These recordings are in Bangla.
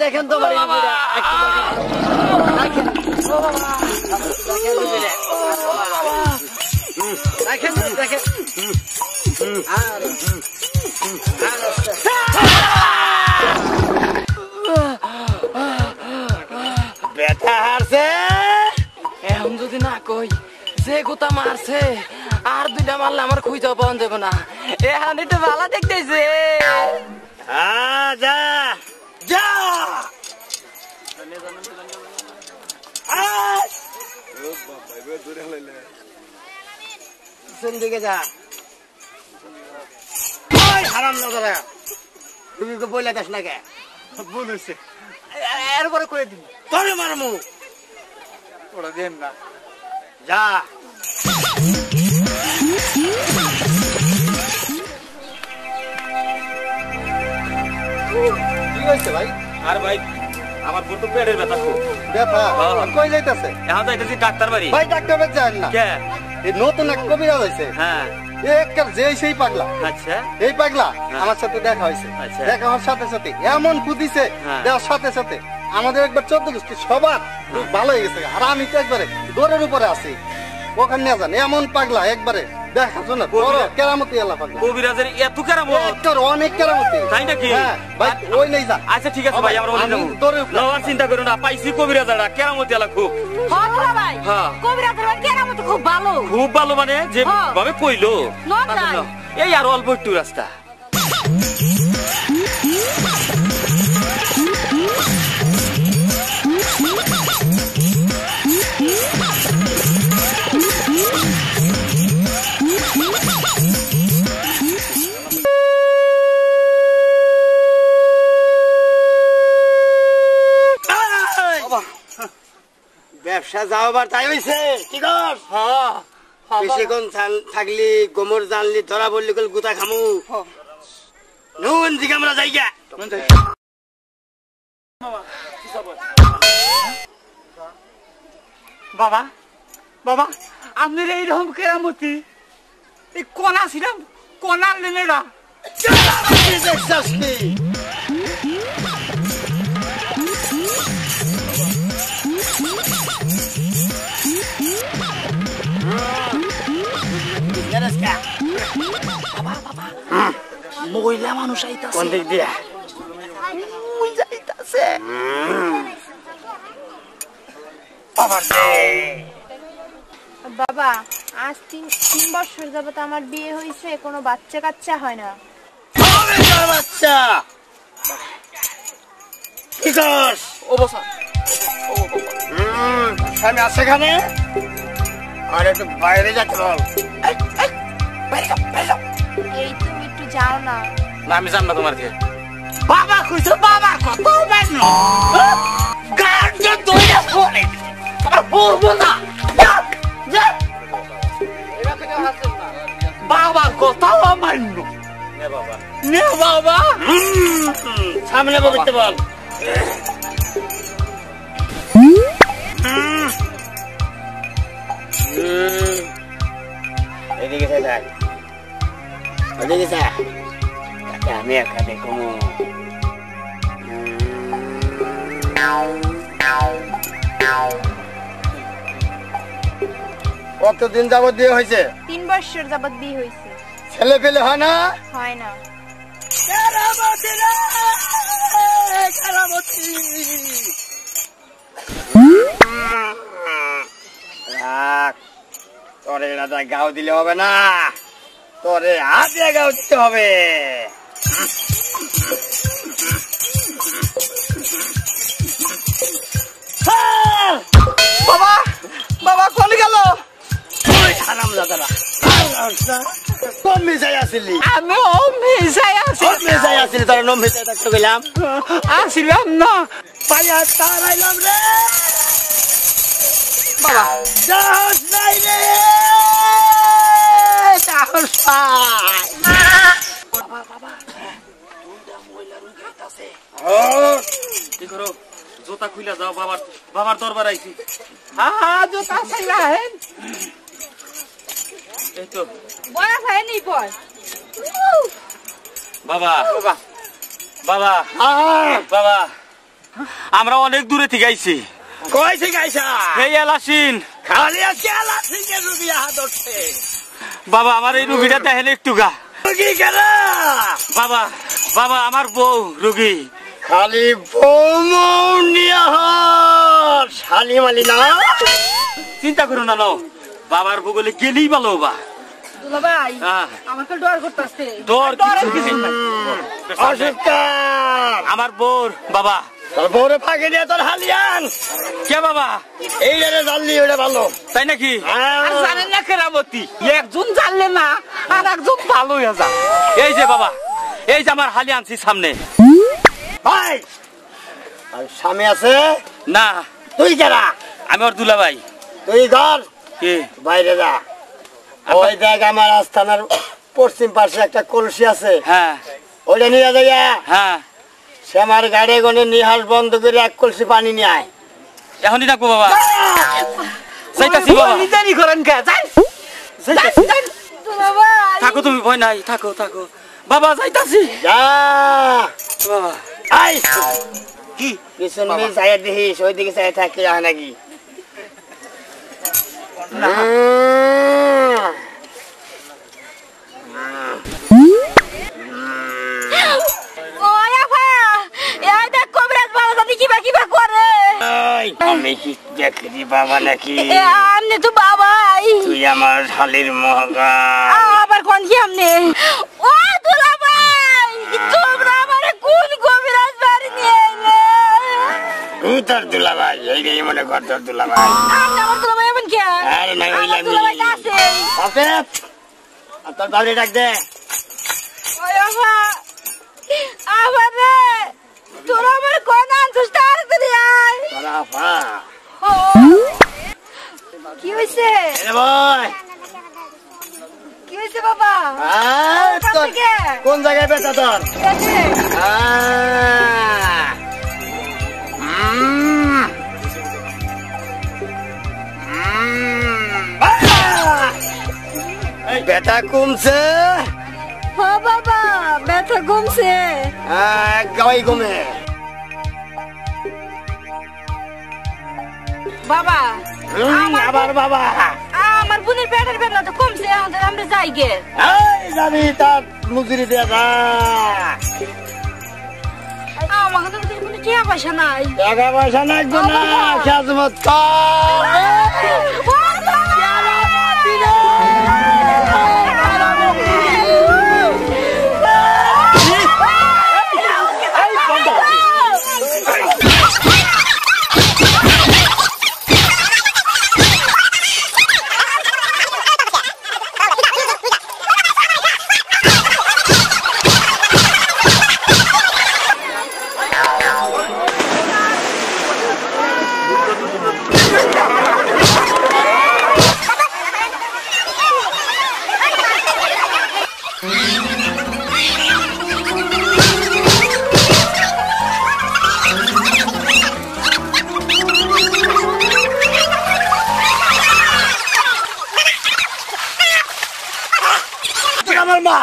দেখেন তো বাড়ি দেখেন ব্যথা হারছে এখন যদি না কই যে গোটা মারছে আর দুইটা মারলে আমার খুঁজে পাওয়া যাবে না এখন একটু ভালো দেখতেছে যা যা দিকে যা হারাম না দাদা তুমি তো বইলে যাস না কে বলেছে এরপরে করে দিন তোরে মারমু ওরা দেন না যা কি হয়েছে ভাই আর ভাই আমার বন্ধু পেটের ব্যথা খুব ব্যথা কই যাইতাছে এখন যাইতেছি ডাক্তার বাড়ি ভাই ডাক্তার বাড়ি যান না কে এই নতুন এক কবিরাজ হয়েছে হ্যাঁ একটার যে সেই পাগলা আচ্ছা এই পাগলা আমার সাথে দেখা হয়েছে দেখা হওয়ার সাথে সাথে এমন ফুদিছে দেওয়ার সাথে সাথে আমাদের একবার 14 গোষ্ঠী সবার ভালো হয়ে গেছে আর আমি তো একবারে দৌড়ের উপরে আছি ওখানে নিয়ে যান এমন পাগলা একবারে দেখা শোনা বড় কেরামতি আল্লাহ পাগলা কবিরাজের এত কেরামত অনেক কেরামতি তাই নাকি ভাই ওই নেই যা আচ্ছা ঠিক আছে ভাই আমরা ওই যাবো লওয়ার চিন্তা করো না পাইছি কবিরাজরা কেরামতি আল্লাহ খুব হ্যাঁ ভাই কবিরাজরা কেরামত খুব ভালো মানে যে ভাবে কইলো এই আর অল্প একটু রাস্তা ব্যবসা যাওয়ার তাই হয়েছে কি কর বেশিক্ষণ থাকলি গোমর জানলি ধরা বললি কল গুতা খামু নুন দিকে আমরা যাই গা বাবা বাবা আপনার এইরকম কেরামতি এই কণা ছিলাম কণা লেনেরা মহিলা মানুষ আইতাছে কোন দিক দিয়া যাইতাছে বাবা আজ 3 বছর যাবত আমার বিয়ে হয়েছে কোনো বাচ্চা কাচ্চা হয় না বাচ্চা কি করস ও বসা স্বামী আছে এখানে আর একটু বাইরে যেতে বল এই তুমি একটু যাও না আমি জান না তোমার কে বাবা কইছো বাবা কত মানো গার্ডে দইরা পড়ে আর বলবো না যা এরা থেকে হাসছ না বাবা কত মানো নে বাবা সামনে বলতে বল এদিকে দেখ এদিকে দেখ আমি এখানে কমু কতদিন যাবত বিয়ে হয়েছে 3 বছর যাবত বিয়ে হয়েছে ছেলে পেলে হয় না হয় না তোরে গাও দিলে হবে না তোরে হাতে গাও দিতে হবে বাবা বাবা কলি গেল হারাম দাদারা কম মিশাই আসিলি আমি ও মিশাই আসিলি তোর নম মিশাই থাকতে গেলাম আসিলাম না পাইয়া তারাইলাম রে বাবা সাহস নাই রে সাহস কি করো জোতা খুলে যাও বাবার দরবার আইছি জোতা চাইলা হেন এই তো বয়স হয়নি পর বাবা বাবা বাবা বাবা আমরা অনেক দূরে থেকে আইছি। কই থেকে আইছা? এই এলাসিন। খালি আজকে এলাসিনের রুগী হাত উঠছে। বাবা আমার এই রুগীটা দেখেন একটু গা। রুগী কেন? বাবা বাবা আমার বউ রুগী। খালি বউ নিয়ে শালি মালি না। চিন্তা করো না নো, বাবার বগলে গেলেই ভালো বা। দুলাভাই আমাকে ডর করতেছে। ডর কিছু নাই। অসুস্থ আমার বউর বাবা। তোর বউরে ফাঁকে দিয়ে তোর হালিয়ান কে বাবা? এই রে জানলি ওটা ভালো তাই নাকি? আর জানেন না কেরামতি, একজন জানলে না আর একজন ভালো হয়ে যা। এই যে বাবা, এই যে আমার হালি আনছি সামনে। ভাই আর স্বামী আছে না তুই কেনা? আমি ওর দুলাভাই। তুই ঘর কি বাইরে যা। ওই দেখ আমার আস্থানার পশ্চিম পাশে একটা কলসি আছে, হ্যাঁ ওইটা নিয়ে যাইয়া হ্যাঁ সে আমার গাড়ি গনে নিহাস বন্ধ করে এক কলসি পানি নিয়ে আয়। এখনই ডাকবো বাবা। যাইতাছি বাবা। নিতানি করেন কে? যাই দুলাভাই থাকো তুমি, ভয় নাই, থাকো থাকো বাবা, যাইতাছি যা বাবা। আই কি পিছন মিল চাইয়া দেখিস, ওইদিকে চাই থাকি আয় নাকি। ওই আপা এই দেখ কবিরাজ বাবা জানি কিবা কিবা করে। আমি কি দেখি বাবা নাকি? আমনে তো বাবাই। তুই আমার শালির মহগা। আবার কোন কি আমনে? ও দুলাভাই তোমরা আমারে কোন কবিরাজ বাড়ি নিয়ে এলে? তুই তোর দুলাভাই, এই রে মনে কর তোর দুলাভাই। আমনে আমার দুলাভাই এমন কে? আরে না আমার হইলাম দুলাভাই আছে। তোর বাড়ি ডাক দে। ওই আপা আবার রে তোরা আমার কোন আনছিস তাড়াতাড়ি আয়। তোরা আফা ও কি হইছে? এ বয় কি হইছে বাবা? কোন জায়গায় বেচা তোর? গেছে। ব্যথা কমছে? ও বাবা ব্যথা কমছে। গাওয়াই কমে। বাবা আবার বাবা আমার বোনের পেটের ব্যথা তো কমছে, আমাদের আমরা যাই গে। যাবি তার মজুরি দিয়ে যা। আমাকে তো কোনো টাকা পয়সা নাই। টাকা পয়সা লাগবে না, খেজমত আমার মা,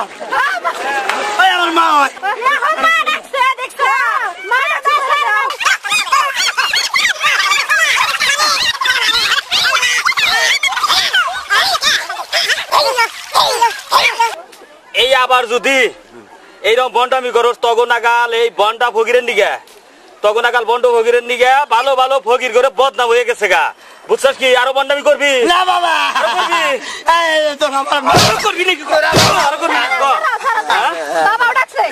আমার মা হয়। এই আবার যদি এইরকম বন্ডামি করস তগনাগাল এই বন্ডা ফকিরের নিগে, তগনাগাল বন্ড ফকিরের নিগে ভালো ভালো ফকির করে বদনাম হয়ে গেছে গা। বুঝছস কি? আরো বন্ডামি করবি না বাবা, করবি নাকি? বাবা ডাকছে।